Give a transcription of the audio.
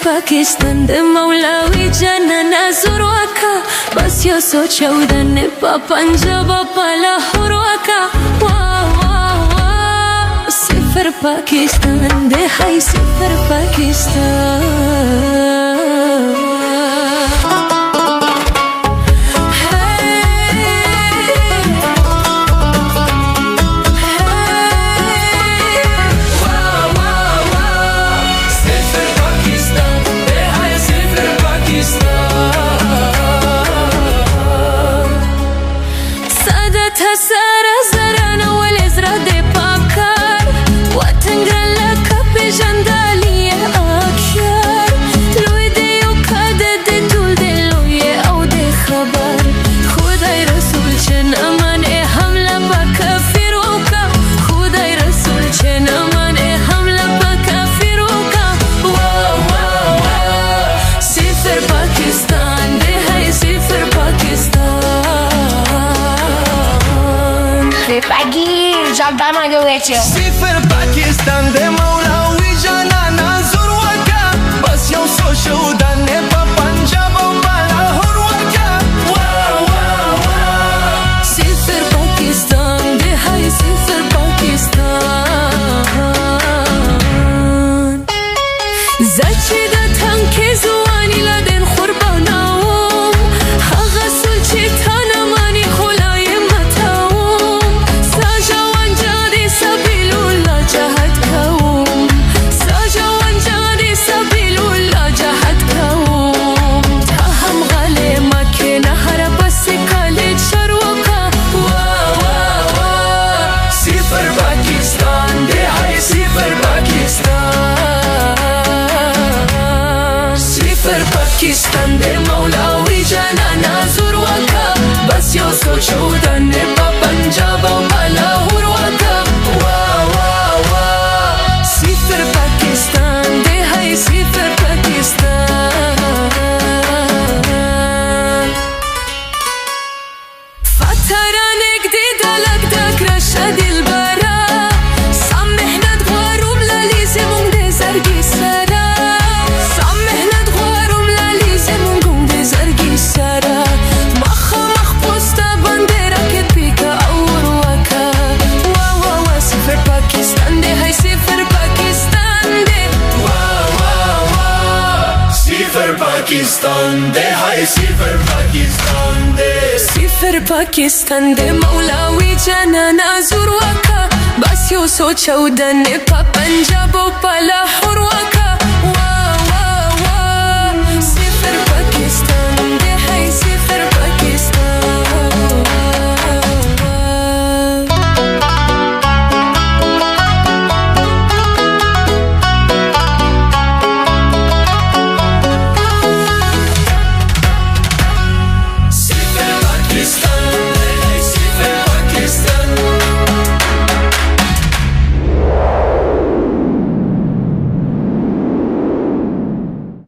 पाकिस्तान दे मौलावी जाना नाजुर वाका बस यो सोचा उड़ने पा पंजाब पा लाहौर वाका वाह वाह वाह सिफर पाकिस्तान दे हाय सिफर पाकिस्तान سارة زرانة والإزرة دي بابكار وتنقل لك بجندالية أكشار لوي دي وكادة دي تول دي لوي أو دي خبر خداي رسول جن أمان إيه حملة بكافر وكا خداي رسول جن أمان إيه حملة بكافر وكا واو واو واو سفر باكستان دي هاي سفر باكستان Pagi, jab dama jo veche. Sifer Pakistan de Maulawi jana nazur waka bas yaw socha udane pa Punjab pa Lahore waka wow wow wow Sifer Pakistan de hay sifer Pakistan zachi da thanke zuani la den qurbanaum haga sulchi thana mani khulaye mataum sajawan jadi sabilullah jahat kaum sajawan jadi sabilullah jahat kaum taham gale makena har bas kale sharwaka wow wow wow Sifer Pakistan de hay Sifer Pakistan Sifer Pakistan de Maulawi jana nazur waka bas yaw socha udane pa Punjab pa Lahore waka wow wow wow Sifer Pakistan de hay sifer Pakistan فترة نقدي دلك دك رشد البرا سامحنا تغارم لليزمون دي زرقي سرا سامحنا تغارم لليزمون دي زرقي سرا مخا مخبوستا بانديرا كتبيكا أور وكا وا وا وا سفر باكستان دي هاي سفر باكستان دي wow wow wow Sifer Pakistan de hay Sifer Pakistan de سفر पाकिस्तान दे मौलावी जाना नाजुर वाका बस यो सोचा उड़ने पा पंजाब पा लाहौर वाका